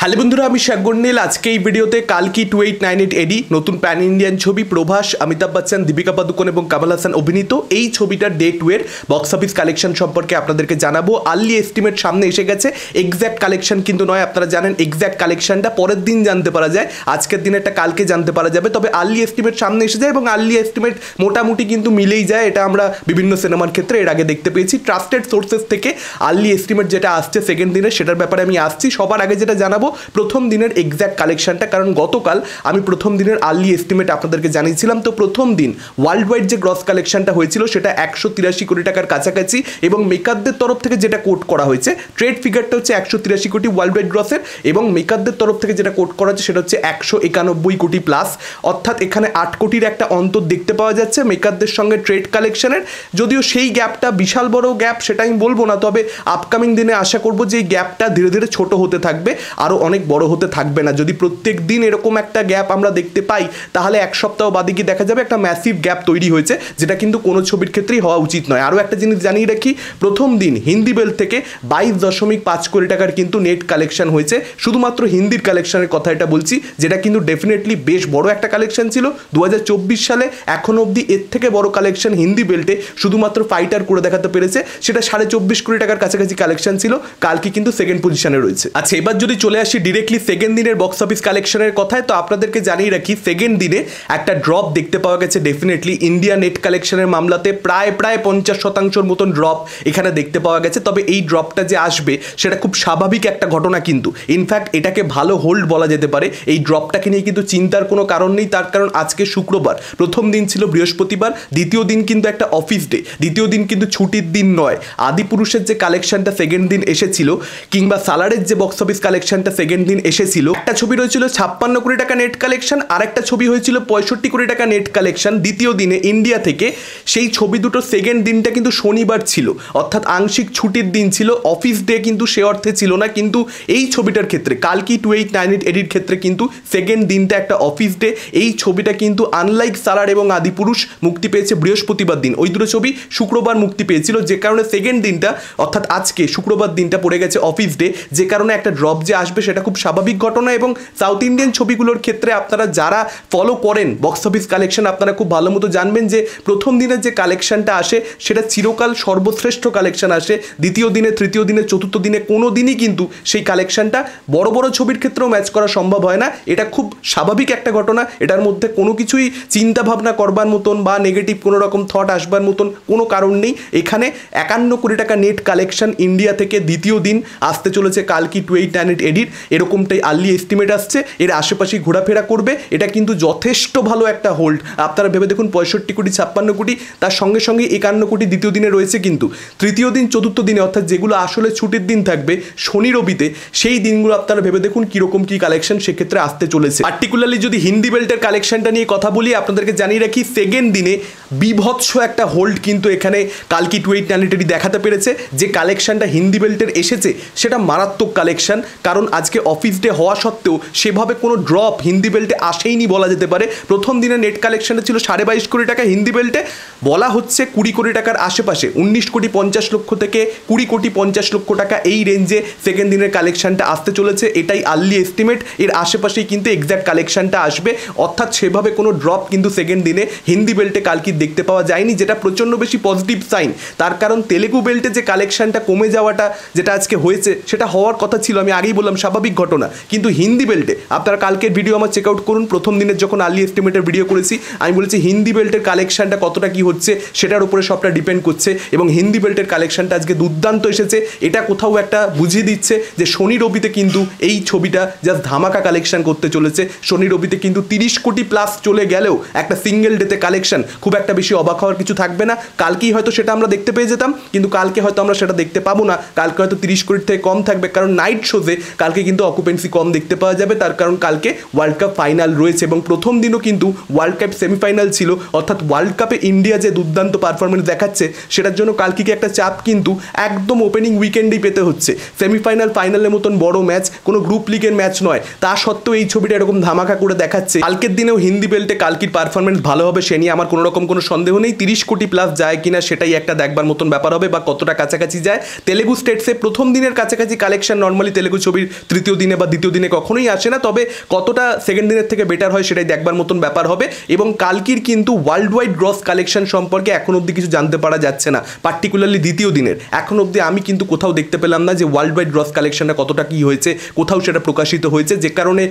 Hello বন্ধুরা, আমি শাকগন্ডিল। আজকে এই ভিডিওতে কালকি 2898 এডি নতুন প্যান ইন্ডিয়ান ছবি, প্রভাস, অমিতাভ বচ্চন, দীপিকা পাদুকোন এবং কমল হাসান অভিনীত এই ছবিটার ডে 2 এর বক্স অফিস কালেকশন সম্পর্কে আপনাদেরকে জানাবো। আর্লি এস্টিমেট সামনে এসে গেছে, এক্স্যাক্ট কালেকশন কিন্তু নয়। আপনারা জানেন এক্স্যাক্ট কালেকশনটা পরের দিন জানতে পারা যায়, আজকের দিনেরটা কালকে জানতে পারা যাবে। তবে আর্লি এস্টিমেট সামনে এসে যায় এবং আর্লি এস্টিমেট মোটামুটি কিন্তু মিলেই যায়। এটা আমরা বিভিন্ন সিনেমার ক্ষেত্রে এর আগে দেখতে পেয়েছি। ট্রাস্টেড সোর্সেস থেকে আর্লি এস্টিমেট যেটা আসছে সেকেন্ড দিনের, সেটার ব্যাপারে আমি আসছি। সবার আগে যেটা জানাবো প্রথম দিনের এক্স্যাক্ট কালেকশনটা, কারণ গতকাল আমি প্রথম দিনের আর্লি এস্টিমেট আপনাদেরকে জানিয়েছিলাম। তো প্রথম দিন ওয়ার্ল্ড ওয়াইড যে গ্রস কালেকশনটা হয়েছিল সেটা 183 কোটি টাকার কাছাকাছি, এবং মেকারদের তরফ থেকে যেটা কোট করা হয়েছে ট্রেড ফিগারটা হচ্ছে 183 কোটি ওয়ার্ল্ড ওয়াইড গ্রসের, এবং মেকারদের তরফ থেকে যেটা কোট করা হচ্ছে সেটা হচ্ছে 191 কোটি প্লাস। অর্থাৎ এখানে 8 কোটির একটা অন্তর দেখতে পাওয়া যাচ্ছে মেকারদের সঙ্গে ট্রেড কালেকশনের। যদিও সেই গ্যাপটা বিশাল বড় গ্যাপ সেটা আমি বলবো না, তবে আপকামিং দিনে আশা করবো যে এই গ্যাপটা ধীরে ধীরে ছোট হতে থাকবে, আরও অনেক বড় হতে থাকবে না। যদি প্রত্যেক দিন এরকম একটা গ্যাপ আমরা দেখতে পাই তাহলে এক সপ্তাহ বাদে গিয়ে দেখা যাবে একটা ম্যাসিভ গ্যাপ তৈরি হয়েছে, যেটা কিন্তু কোনো ছবির ক্ষেত্রেই হওয়া উচিত নয়। আরও একটা জিনিস জানিয়ে রাখি, প্রথম দিন হিন্দি বেল্ট থেকে 22.5 কোটি টাকার কিন্তু নেট কালেকশন হয়েছে। শুধুমাত্র হিন্দির কালেকশনের কথা এটা বলছি, যেটা কিন্তু ডেফিনেটলি বেশ বড় একটা কালেকশন ছিল 2024 সালে। এখন অবধি এর থেকে বড় কালেকশন হিন্দি বেল্টে শুধুমাত্র ফাইটার করে দেখাতে পেরেছে, সেটা 24.5 কোটি টাকার কাছাকাছি কালেকশন ছিল। কালকে কিন্তু সেকেন্ড পজিশনে রয়েছে। আচ্ছা, এবার যদি চলে আসি ডিরেক্টলি সেকেন্ড দিনের বক্স অফিস কালেকশনের কথায়, তো আপনাদেরকে জানিয়ে রাখি সেকেন্ড দিনে একটা ড্রপ দেখতে পাওয়া গেছে। ডেফিনেটলি ইন্ডিয়া নেট কালেকশনের মামলাতে প্রায় 50% মতন ড্রপ এখানে দেখতে পাওয়া গেছে। তবে এই ড্রপটা যে আসবে সেটা খুব স্বাভাবিক একটা ঘটনা, কিন্তু ইনফ্যাক্ট এটাকে ভালো হোল্ড বলা যেতে পারে। এই ড্রপটাকে নিয়ে কিন্তু চিন্তার কোনো কারণ নেই, তার কারণ আজকে শুক্রবার, প্রথম দিন ছিল বৃহস্পতিবার, দ্বিতীয় দিন কিন্তু একটা অফিস ডে, দ্বিতীয় দিন কিন্তু ছুটির দিন নয়। আদিপুরুষের যে কালেকশনটা সেকেন্ড দিন এসেছিল, কিংবা সালারের যে বক্স অফিস কালেকশনটা সেকেন্ড দিন এসেছিল, একটা ছবি রয়েছিল 56 কোটি টাকা নেট কালেকশন, আর একটা ছবি হয়েছিল 65 কোটি টাকা নেট কালেকশন দ্বিতীয় দিনে ইন্ডিয়া থেকে। সেই ছবি দুটো সেকেন্ড দিনটা কিন্তু শনিবার ছিল, অর্থাৎ আংশিক ছুটির দিন ছিল, অফিস ডে কিন্তু সে অর্থে ছিল না। কিন্তু এই ছবিটার ক্ষেত্রে কালকি 2898 এডির ক্ষেত্রে কিন্তু সেকেন্ড দিনটা একটা অফিস ডে। এই ছবিটা কিন্তু আনলাইক সালার এবং আদিপুরুষ মুক্তি পেয়েছে বৃহস্পতিবার দিন, ওই দুটো ছবি শুক্রবার মুক্তি পেয়েছিল, যে কারণে সেকেন্ড দিনটা অর্থাৎ আজকে শুক্রবার দিনটা পড়ে গেছে অফিস ডে, যে কারণে একটা ড্রপ যে আসবে সেটা খুব স্বাভাবিক ঘটনা। এবং সাউথ ইন্ডিয়ান ছবিগুলোর ক্ষেত্রে আপনারা যারা ফলো করেন বক্স অফিস কালেকশন, আপনারা খুব ভালো মতো জানবেন যে প্রথম দিনের যে কালেকশনটা আসে সেটা চিরকাল সর্বশ্রেষ্ঠ কালেকশন আসে। দ্বিতীয় দিনে, তৃতীয় দিনে, চতুর্থ দিনে কোনো দিনই কিন্তু সেই কালেকশনটা বড় বড় ছবির ক্ষেত্রেও ম্যাচ করা সম্ভব হয় না। এটা খুব স্বাভাবিক একটা ঘটনা, এটার মধ্যে কোনো কিছুই চিন্তা ভাবনা করবার মতন বা নেগেটিভ কোনো রকম থট আসবার মতন কোনো কারণ নেই। এখানে 51 কোটি টাকা নেট কালেকশন ইন্ডিয়া থেকে দ্বিতীয় দিন আসতে চলেছে কালকি 2898 এডির, এরকমটাই আর্লি এস্টিমেট আসছে। এর আশেপাশেই ঘোরাফেরা করবে, এটা কিন্তু যথেষ্ট ভালো একটা হোল্ড। আপনারা ভেবে দেখুন, 65 কোটি, 56 কোটি, তার সঙ্গে সঙ্গে 51 কোটি দ্বিতীয় দিনে রয়েছে। কিন্তু তৃতীয় দিন, চতুর্থ দিনে, অর্থাৎ যেগুলো আসলে ছুটির দিন থাকবে শনি রবিতে, সেই দিনগুলো আপনারা ভেবে দেখুন কীরকম কী কালেকশন সেক্ষেত্রে আসতে চলেছে। পার্টিকুলারলি যদি হিন্দি বেল্টের কালেকশনটা নিয়ে কথা বলি, আপনাদেরকে জানিয়ে রাখি সেকেন্ড দিনে বিভৎস একটা হোল্ড কিন্তু এখানে কালকি 2898 দেখাতে পেরেছে। যে কালেকশনটা হিন্দি বেল্টের এসেছে সেটা মারাত্মক কালেকশন, কারণ আজকে অফিস ডে হওয়া সত্ত্বেও সেভাবে কোনো ড্রপ হিন্দি বেল্টে আসেইনি বলা যেতে পারে। প্রথম দিনে নেট কালেকশনটা ছিল 22.5 কোটি টাকা, হিন্দি বেল্টে বলা হচ্ছে 20 কোটি টাকার আশেপাশে, 19 কোটি 50 লক্ষ থেকে 20 কোটি 50 লক্ষ টাকা, এই রেঞ্জে সেকেন্ড দিনের কালেকশনটা আসতে চলেছে। এটাই আর্লি এস্টিমেট, এর আশেপাশেই কিন্তু এক্স্যাক্ট কালেকশনটা আসবে। অর্থাৎ সেভাবে কোনো ড্রপ কিন্তু সেকেন্ড দিনে হিন্দি বেল্টে কালকে দেখতে পাওয়া যায়নি, যেটা প্রচণ্ড বেশি পজিটিভ সাইন। তার কারণ তেলেগু বেল্টে যে কালেকশনটা কমে যাওয়াটা যেটা আজকে হয়েছে সেটা হওয়ার কথা ছিল, আমি আগেই বললাম স্বাভাবিক ঘটনা। কিন্তু হিন্দি বেল্টে আপনারা কালকের ভিডিও আমার চেক আউট করুন, প্রথম দিনের যখন আর্লি এস্টিমেটের ভিডিও করেছি আমি বলেছি হিন্দি বেল্টের কালেকশনটা কতটা কি হচ্ছে সেটার উপরে সবটা ডিপেন্ড করছে, এবং হিন্দি বেল্টের কালেকশনটা আজকে দুর্দান্ত এসেছে। এটা কোথাও একটা বুঝিয়ে দিচ্ছে যে শনি রবিতে কিন্তু এই ছবিটা জাস্ট ধামাকা কালেকশন করতে চলেছে। শনি রবিতে কিন্তু 30 কোটি প্লাস চলে গেলেও একটা সিঙ্গেল ডেতে কালেকশন খুব একটা বেশি অবাক হওয়ার কিছু থাকবে না। কালকেই হয়তো সেটা আমরা দেখতে পেয়ে যেতাম, কিন্তু কালকে হয়তো আমরা সেটা দেখতে পাবো না। কালকে হয়তো 30 কোটির থেকে কম থাকবে, কারণ নাইট শোতে কালকে কিন্তু অকুপেন্সি কম দেখতে পাওয়া যাবে। তার কারণ কালকে ওয়ার্ল্ড কাপ ফাইনাল রয়েছে, এবং প্রথম দিনও কিন্তু ওয়ার্ল্ড কাপ সেমিফাইনাল ছিল। অর্থাৎ ওয়ার্ল্ড কাপে ইন্ডিয়া যে দুর্দান্ত পারফরমেন্স দেখাচ্ছে সেটার জন্য কালকে একটা চাপ কিন্তু একদম ওপেনিং উইকেন্ডেই পেতে হচ্ছে। সেমিফাইনাল, ফাইনালের মতন বড় ম্যাচ, কোনো গ্রুপ লিগের ম্যাচ নয়, তা সত্ত্বেও এই ছবিটা এরকম ধামাকা করে দেখাচ্ছে। কালকের দিনেও হিন্দি বেল্টে কালকির পারফরমেন্স ভালো হবে সে নিয়ে আমার কোনো রকম কোনো সন্দেহ নেই 30 কোটি প্লাস যায় কিনা সেটাই একটা দেখবার মতন ব্যাপার হবে, বা কতটা কাছাকাছি যায়। তেলেগু স্টেটসে প্রথম দিনের কাছাকাছি কালেকশন নর্মালি তেলেগু ছবির তৃতীয় দিনে বা দ্বিতীয় দিনে কখনোই আসে না, তবে কতটা সেকেন্ড দিনের থেকে বেটার হয় সেটাই দেখবার মতন ব্যাপার হবে। এবং কালকির কিন্তু ওয়ার্ল্ড ওয়াইড গ্রস কালেকশন সম্পর্কে এখন অবধি কিছু জানতে পারা যাচ্ছে না, পার্টিকুলারলি দ্বিতীয় দিনের। এখন অবধি আমি কিন্তু কোথাও দেখতে পেলাম না যে ওয়ার্ল্ড ওয়াইড গ্রস কালেকশনটা কতটা কী হয়েছে, কোথাও সেটা প্রকাশিত হয়েছে, যে কারণে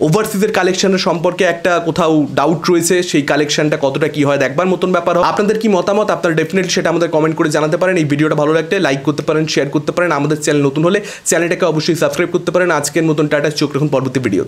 ওভারসিজের কালেকশনের সম্পর্কে একটা কোথাও ডাউট রয়েছে, সেই কালেকশনটা কতটা কী হয় দেখবার মতন ব্যাপার। আপনাদের কি মতামত, আপনারা ডেফিনেটলি সেটা আমাদের কমেন্ট করে জানাতে পারেন। এই ভিডিওটা ভালো লাগলে লাইক করতে পারেন, শেয়ার করতে পারেন। আমাদের চ্যানেল নতুন হলে চ্যানেলটাকে অবশ্যই সাবস্ক্রাইব করতে পারেন। আজকের মতন টাটা, চোখ রাখুন পরবর্তী ভিডিওতে।